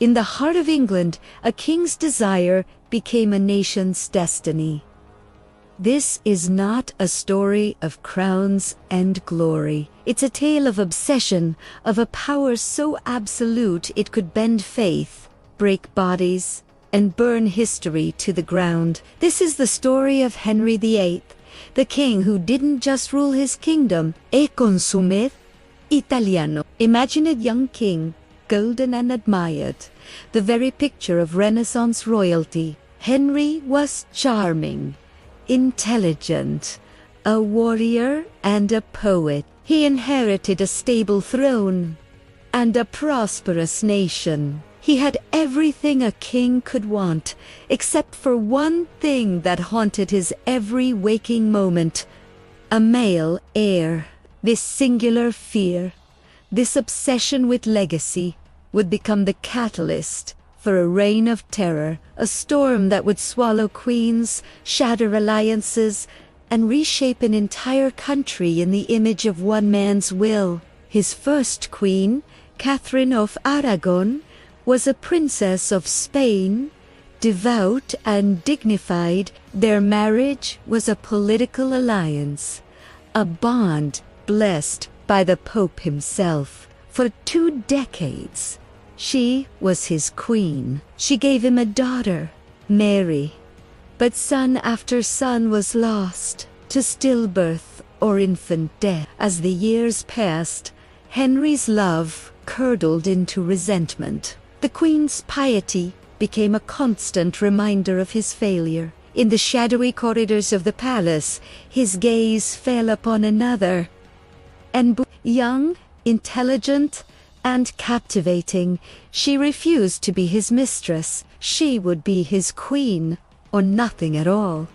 In the heart of England, a king's desire became a nation's destiny. This is not a story of crowns and glory. It's a tale of obsession, of a power so absolute it could bend faith, break bodies, and burn history to the ground. This is the story of Henry VIII, the king who didn't just rule his kingdom, e consume italiano. Imagine a young king, golden and admired, the very picture of Renaissance royalty. Henry was charming, intelligent, a warrior and a poet. He inherited a stable throne and a prosperous nation. He had everything a king could want, except for one thing that haunted his every waking moment: a male heir. This singular fear, this obsession with legacy, would become the catalyst for a reign of terror, a storm that would swallow queens, shatter alliances, and reshape an entire country in the image of one man's will. His first queen, Catherine of Aragon, was a princess of Spain, devout and dignified. Their marriage was a political alliance, a bond blessed by the Pope himself. For 2 decades, she was his queen. She gave him a daughter, Mary. But son after son was lost to stillbirth or infant death. As the years passed, Henry's love curdled into resentment. The queen's piety became a constant reminder of his failure. In the shadowy corridors of the palace, his gaze fell upon another, and young, intelligent, and captivating, she refused to be his mistress. She would be his queen, or nothing at all.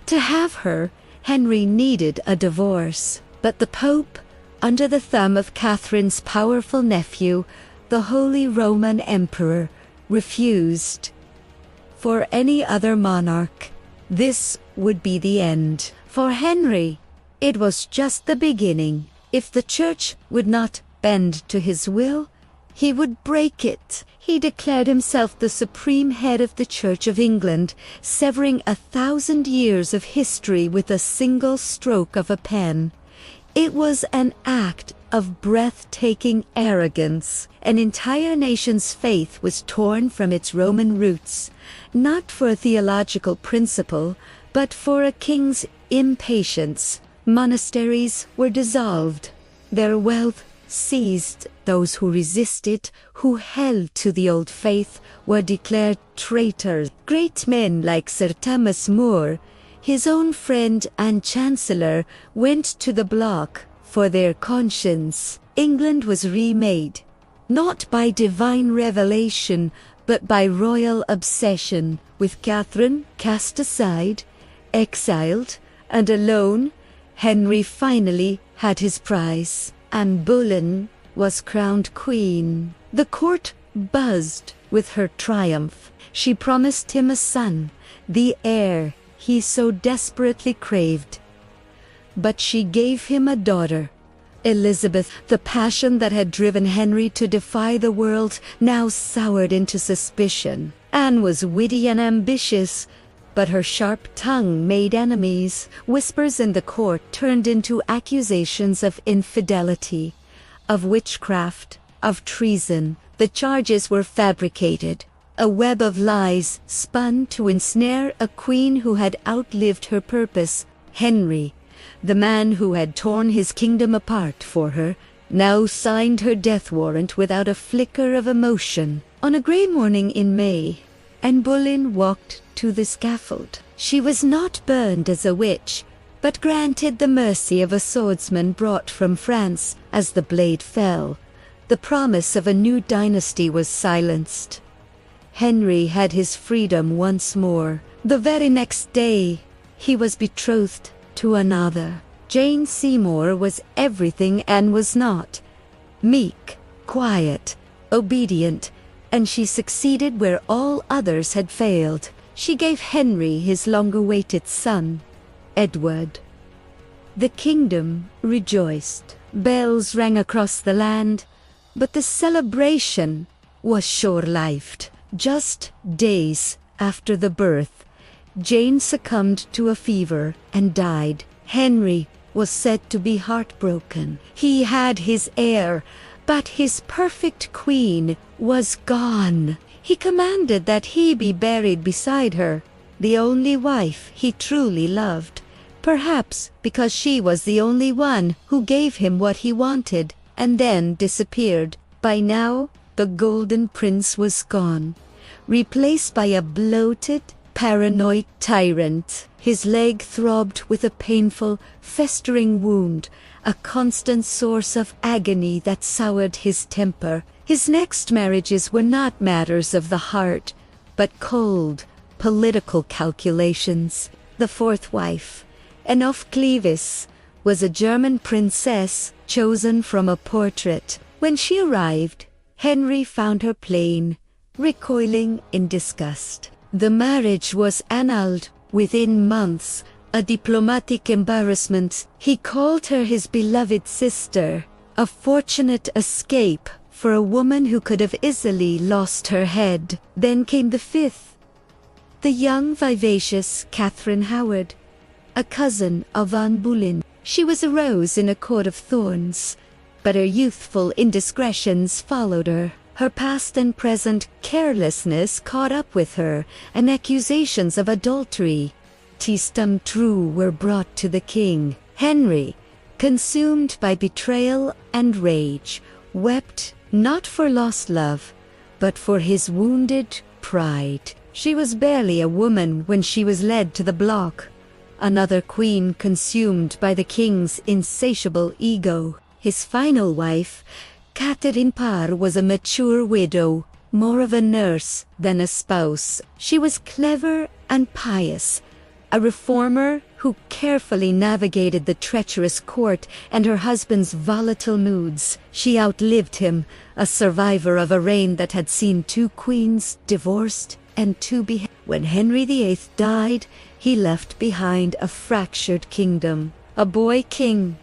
To have her, Henry needed a divorce. But the Pope, under the thumb of Catherine's powerful nephew, the Holy Roman Emperor, refused. For any other monarch, this would be the end. For Henry, it was just the beginning. If the Church would not bend to his will, he would break it. He declared himself the supreme head of the Church of England, severing 1,000 years of history with a single stroke of a pen. It was an act of breathtaking arrogance. An entire nation's faith was torn from its Roman roots, not for a theological principle, but for a king's impatience. Monasteries were dissolved, their wealth seized. Those who resisted, who held to the old faith, were declared traitors. Great men like Sir Thomas More, his own friend and chancellor, went to the block for their conscience. England was remade, not by divine revelation, but by royal obsession. With Catherine cast aside, exiled, and alone, Henry finally had his prize. Anne Boleyn was crowned queen. The court buzzed with her triumph. She promised him a son, the heir he so desperately craved. But she gave him a daughter, Elizabeth. The passion that had driven Henry to defy the world now soured into suspicion. Anne was witty and ambitious, but her sharp tongue made enemies. Whispers in the court turned into accusations of infidelity, of witchcraft, of treason. The charges were fabricated, a web of lies spun to ensnare a queen who had outlived her purpose. Henry, the man who had torn his kingdom apart for her, now signed her death warrant without a flicker of emotion. On a grey morning in May, Anne Boleyn walked to the scaffold. She was not burned as a witch, but granted the mercy of a swordsman brought from France. As the blade fell, the promise of a new dynasty was silenced. Henry had his freedom once more. The very next day, he was betrothed to another. Jane Seymour was everything Anne was not: meek, quiet, obedient, and she succeeded where all others had failed. She gave Henry his long-awaited son, Edward. The kingdom rejoiced. Bells rang across the land, but the celebration was short-lived. Just days after the birth, Jane succumbed to a fever and died. Henry was said to be heartbroken. He had his heir, but his perfect queen was gone. He commanded that he be buried beside her, the only wife he truly loved, perhaps because she was the only one who gave him what he wanted, and then disappeared. By now, the Golden Prince was gone, replaced by a bloated, paranoid tyrant. His leg throbbed with a painful, festering wound, a constant source of agony that soured his temper. His next marriages were not matters of the heart, but cold, political calculations. The fourth wife, Enoch Clevis, was a German princess chosen from a portrait. When she arrived, Henry found her plain, recoiling in disgust. The marriage was annulled within months, a diplomatic embarrassment. He called her his beloved sister, a fortunate escape for a woman who could have easily lost her head. Then came the fifth, the young, vivacious Catherine Howard, a cousin of Anne Boleyn. She was a rose in a court of thorns, but her youthful indiscretions followed her. Her past and present carelessness caught up with her, and accusations of adultery, tistum true, were brought to the king. Henry, consumed by betrayal and rage, wept not for lost love, but for his wounded pride. She was barely a woman when she was led to the block, another queen consumed by the king's insatiable ego. His final wife, Catherine Parr, was a mature widow, more of a nurse than a spouse. She was clever and pious, a reformer who carefully navigated the treacherous court and her husband's volatile moods. She outlived him, a survivor of a reign that had seen 2 queens divorced and 2 beheaded. When Henry VIII died, he left behind a fractured kingdom, a boy king,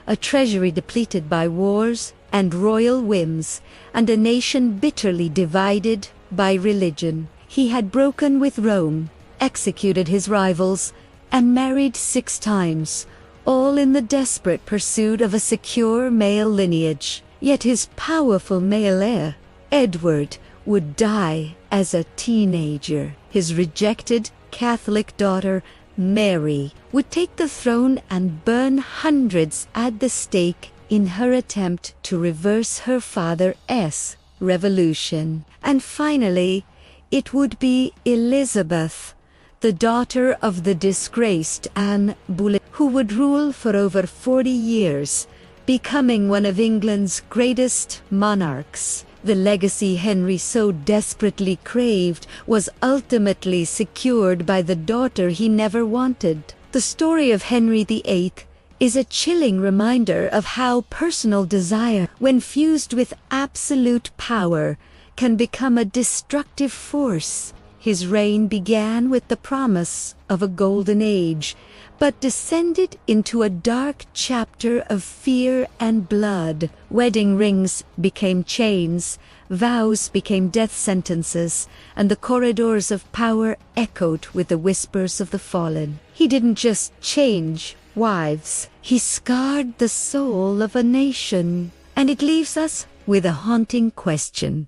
a treasury depleted by wars and royal whims, and a nation bitterly divided by religion. He had broken with Rome, executed his rivals, and married 6 times, all in the desperate pursuit of a secure male lineage. Yet his powerful male heir, Edward, would die as a teenager. His rejected Catholic daughter, Mary, would take the throne and burn hundreds at the stake in her attempt to reverse her father's revolution. And finally, it would be Elizabeth, the daughter of the disgraced Anne Boleyn, who would rule for over 40 years, becoming one of England's greatest monarchs. The legacy Henry so desperately craved was ultimately secured by the daughter he never wanted. The story of Henry VIII is a chilling reminder of how personal desire, when fused with absolute power, can become a destructive force. His reign began with the promise of a golden age, but descended into a dark chapter of fear and blood. Wedding rings became chains, vows became death sentences, and the corridors of power echoed with the whispers of the fallen. He didn't just change wives, he scarred the soul of a nation. And it leaves us with a haunting question.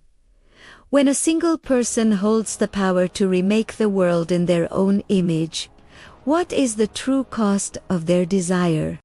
When a single person holds the power to remake the world in their own image, what is the true cost of their desire?